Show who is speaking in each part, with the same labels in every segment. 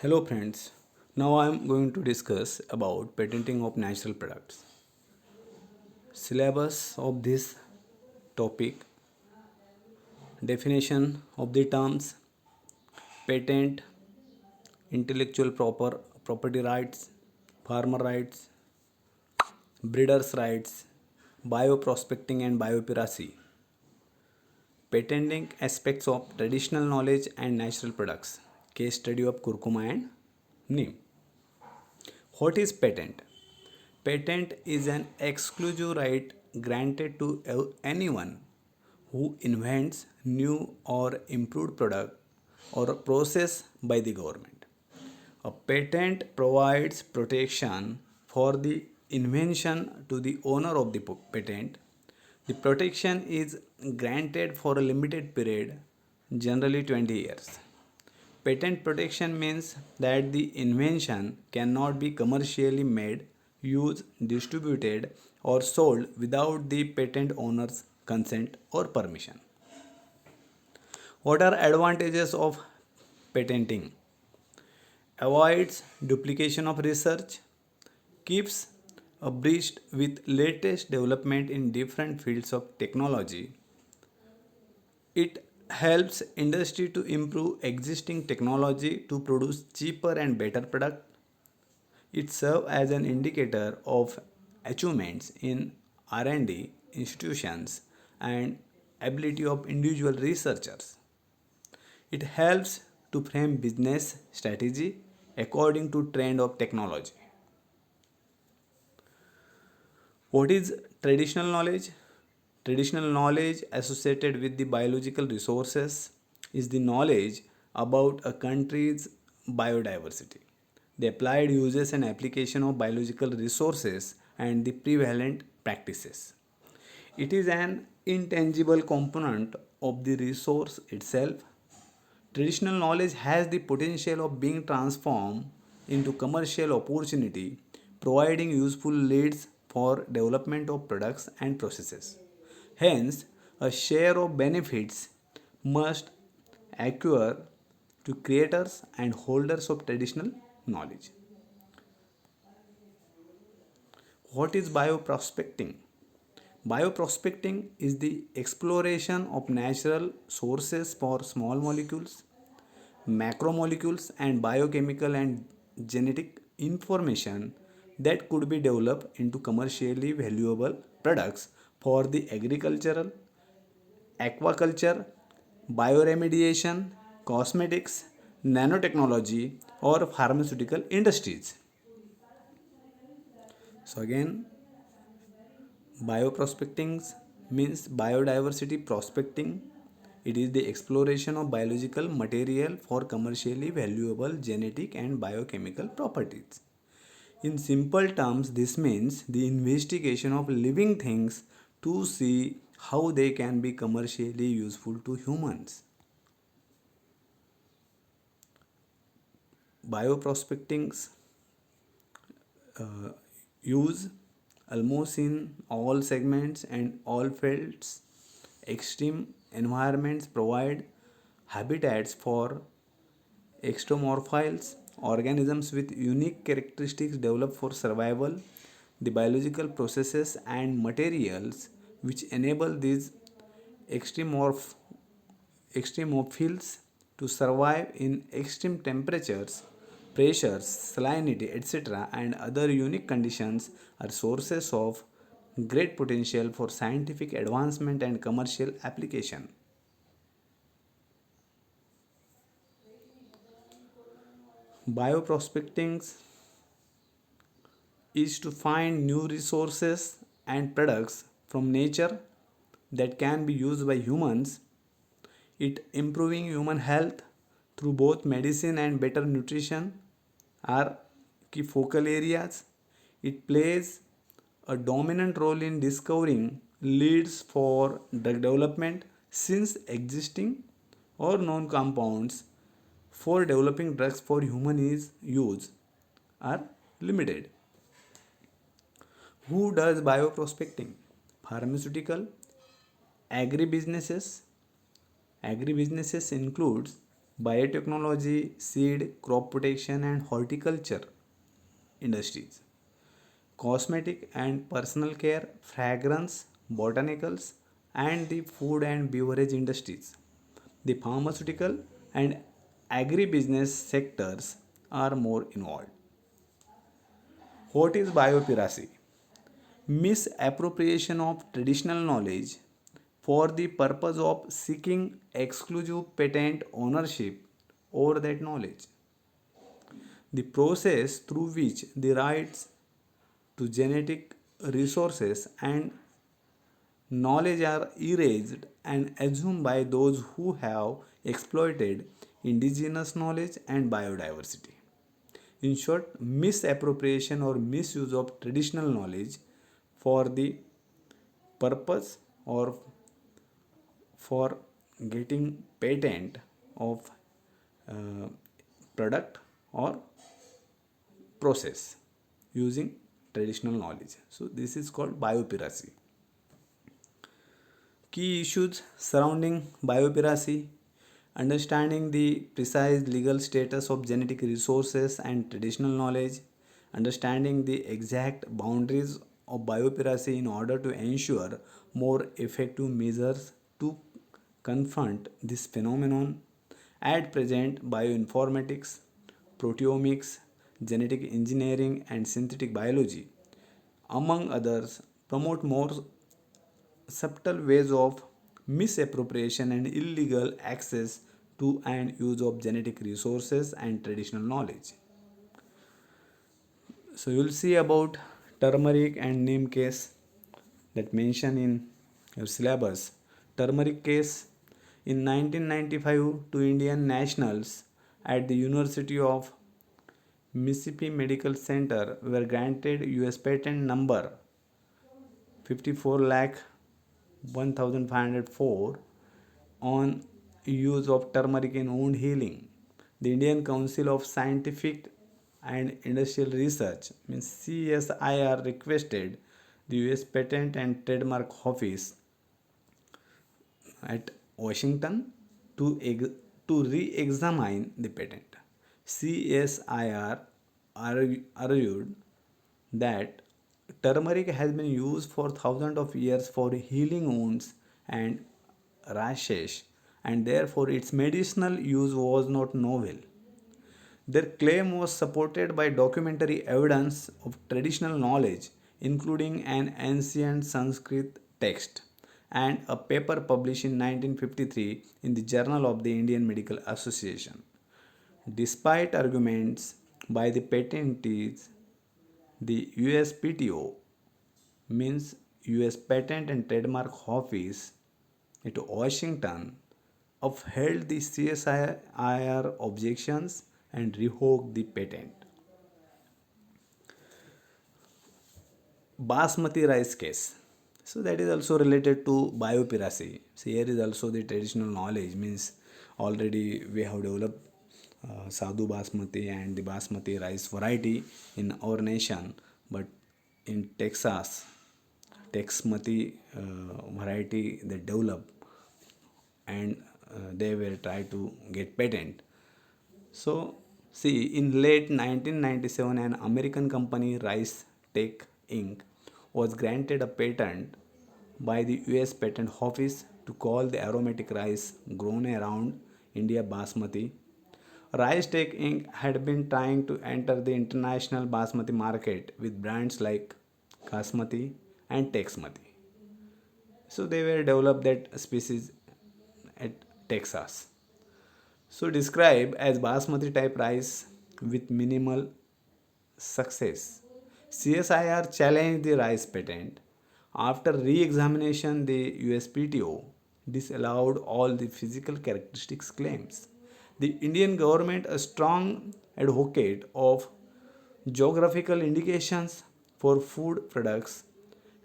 Speaker 1: Hello friends. Now I am going to discuss about patenting of natural products. Syllabus of this topic, definition of the terms patent, intellectual property rights, farmer rights, breeders rights, bioprospecting and biopiracy, patenting aspects of traditional knowledge and natural products. Case study of curcuma and neem. What is patent? Patent is an exclusive right granted to anyone who invents new or improved product or process by the government. A patent provides protection for the invention to the owner of the patent. The protection is granted for a limited period, generally 20 years. Patent protection means that the invention cannot be commercially made, used, distributed, or sold without the patent owner's consent or permission. What are advantages of patenting? Avoids duplication of research, keeps abreast with latest development in different fields of technology. It helps industry to improve existing technology to produce cheaper and better product. It serves as an indicator of achievements in R&D institutions and ability of individual researchers. It helps to frame business strategy according to trend of technology. What is traditional knowledge? Traditional knowledge associated with the biological resources is the knowledge about a country's biodiversity, the applied uses and application of biological resources, and the prevalent practices. It is an intangible component of the resource itself. Traditional knowledge has the potential of being transformed into commercial opportunity, providing useful leads for development of products and processes. Hence, a share of benefits must accrue to creators and holders of traditional knowledge. What is bioprospecting? Bioprospecting is the exploration of natural sources for small molecules, macromolecules, and biochemical and genetic information that could be developed into commercially valuable products for the agricultural, aquaculture, bioremediation, cosmetics, nanotechnology, or pharmaceutical industries. So again, bioprospecting means biodiversity prospecting. It is the exploration of biological material for commercially valuable genetic and biochemical properties. In simple terms, this means the investigation of living things to see how they can be commercially useful to humans. Bioprospecting's use almost in all segments and all fields. Extreme environments provide habitats for extremophiles, organisms with unique characteristics developed for survival. The biological processes and materials which enable these extremorph extremophils to survive in extreme temperatures, pressures, salinity, etc., and other unique conditions are sources of great potential for scientific advancement and commercial application. Bioprospecting is to find new resources and products from nature that can be used by humans. It improving human health through both medicine and better nutrition are key focal areas. It plays a dominant role in discovering leads for drug development since existing or known compounds for developing drugs for human use are limited. Who does bioprospecting? Pharmaceutical, agribusinesses. Agribusinesses includes biotechnology, seed, crop protection, and horticulture industries, cosmetic and personal care, fragrance, botanicals, and the food and beverage industries. The pharmaceutical and agribusiness sectors are more involved. What is biopiracy? Misappropriation of traditional knowledge for the purpose of seeking exclusive patent ownership over that knowledge. The process through which the rights to genetic resources and knowledge are erased and assumed by those who have exploited indigenous knowledge and biodiversity. In short, misappropriation or misuse of traditional knowledge for the purpose or for getting patent of uh, product or process using traditional knowledge. So this is called biopiracy. Key issues surrounding biopiracy: understanding the precise legal status of genetic resources and traditional knowledge, understanding the exact boundaries of biopiracy in order to ensure more effective measures to confront this phenomenon. At present, bioinformatics, proteomics, genetic engineering, and synthetic biology, among others, promote more subtle ways of misappropriation and illegal access to and use of genetic resources and traditional knowledge. So you'll see about turmeric and neem case that mention in your syllabus. Turmeric case: in 1995, two Indian nationals at the University of Mississippi Medical Center were granted US patent number 54 lakh 1504 on use of turmeric in wound healing. The Indian Council of Scientific and Industrial Research means CSIR requested the US Patent and Trademark Office at Washington to re-examine the patent. CSIR argued that turmeric has been used for thousands of years for healing wounds and rashes, and therefore its medicinal use was not novel. Their claim was supported by documentary evidence of traditional knowledge, including an ancient Sanskrit text and a paper published in 1953 in the Journal of the Indian Medical Association. Despite arguments by the patentees, the USPTO means US Patent and Trademark Office at Washington upheld the CSIR objections and revoked the patent. Basmati rice case. So that is also related to biopiracy. So here is also the traditional knowledge means already we have developed Sadhu Basmati and the Basmati rice variety in our nation, but in Texas, Texmati variety they developed and they were trying to get patent. So, see, in late 1997, an American company, Rice Tech Inc., was granted a patent by the US Patent Office to call the aromatic rice grown around India Basmati. Rice Tech Inc. had been trying to enter the international Basmati market with brands like Kasmati and Texmati. So they were developed that species at Texas. So described as basmati type rice with minimal success. CSIR challenged the rice patent. After re-examination, the USPTO disallowed all the physical characteristics claims. The Indian government, a strong advocate of geographical indications for food products,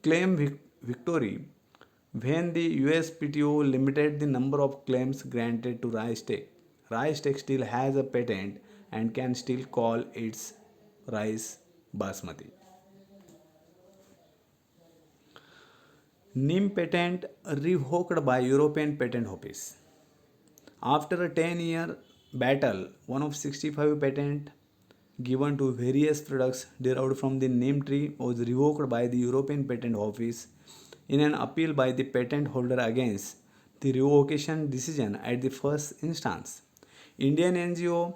Speaker 1: claimed victory when the USPTO limited the number of claims granted to Rice Tech. Rice Tech still has a patent and can still call its rice basmati. NIM patent revoked by European Patent Office. After a 10-year battle, one of 65 patent given to various products derived from the name tree was revoked by the European Patent Office in an appeal by the patent holder against the revocation decision at the first instance. Indian NGO,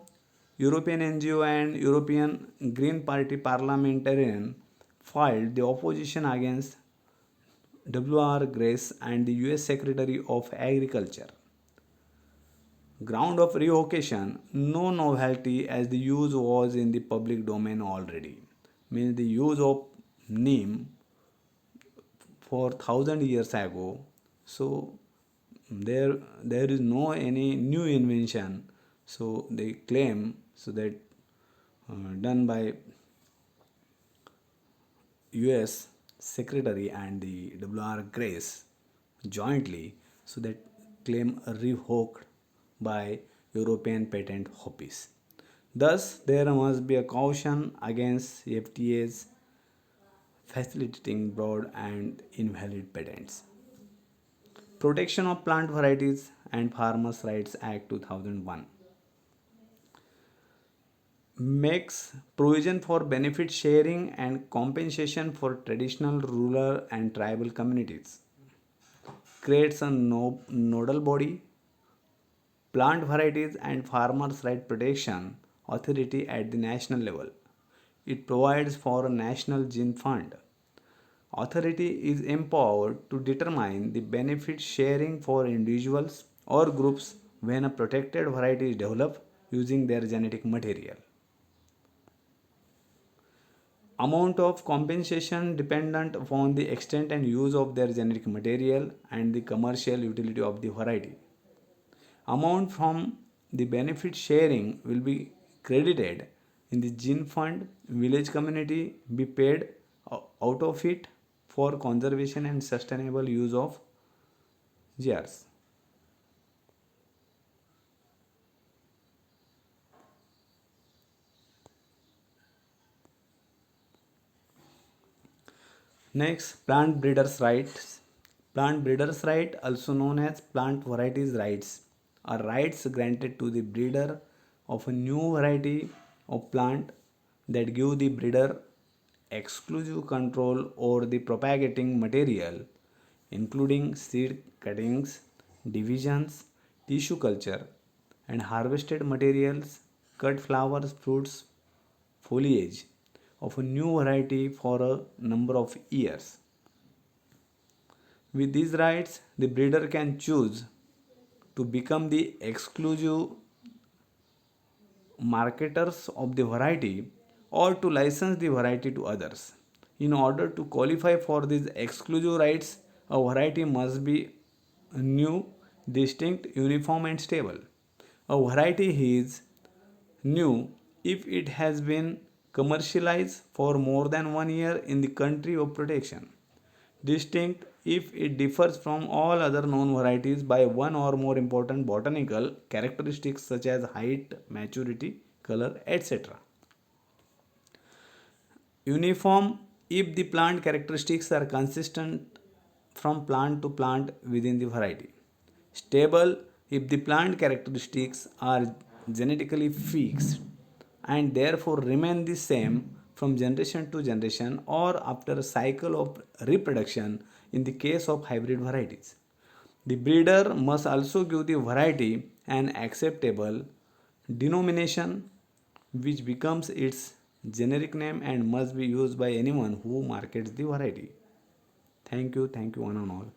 Speaker 1: European NGO, and European Green Party parliamentarian filed the opposition against W.R. Grace and the US Secretary of Agriculture. Ground of revocation, no novelty as the use was in the public domain already. Means the use of neem for 1,000 years ago. So there is no any new invention. So they claim so that done by US Secretary and the W.R. Grace jointly, so that claim revoked by European Patent Office. Thus, there must be a caution against FTAs facilitating broad and invalid patents. Protection of Plant Varieties and Farmers' Rights Act 2001 makes provision for benefit sharing and compensation for traditional, rural, and tribal communities, creates a nodal body, Plant Varieties and Farmers' Right Protection Authority at the national level. It provides for a national gene fund. Authority is empowered to determine the benefit sharing for individuals or groups when a protected variety is developed using their genetic material. Amount of compensation dependent upon the extent and use of their genetic material and the commercial utility of the variety. Amount from the benefit sharing will be credited in the gene fund, village community be paid out of it for conservation and sustainable use of GRs. Next, plant breeders' rights. Plant breeders' right, also known as plant varieties rights, are rights granted to the breeder of a new variety of plant that give the breeder exclusive control over the propagating material, including seed cuttings, divisions, tissue culture, and harvested materials, cut flowers, fruits, foliage of a new variety for a number of years. With these rights, the breeder can choose to become the exclusive marketers of the variety or to license the variety to others. In order to qualify for these exclusive rights, a variety must be new, distinct, uniform, and stable. A variety is new if it has been commercialized for more than 1 year in the country of protection. Distinct if it differs from all other known varieties by one or more important botanical characteristics such as height, maturity, color, etc. Uniform if the plant characteristics are consistent from plant to plant within the variety. Stable if the plant characteristics are genetically fixed and therefore remain the same from generation to generation or after a cycle of reproduction in the case of hybrid varieties. The breeder must also give the variety an acceptable denomination which becomes its generic name and must be used by anyone who markets the variety. Thank you one and all.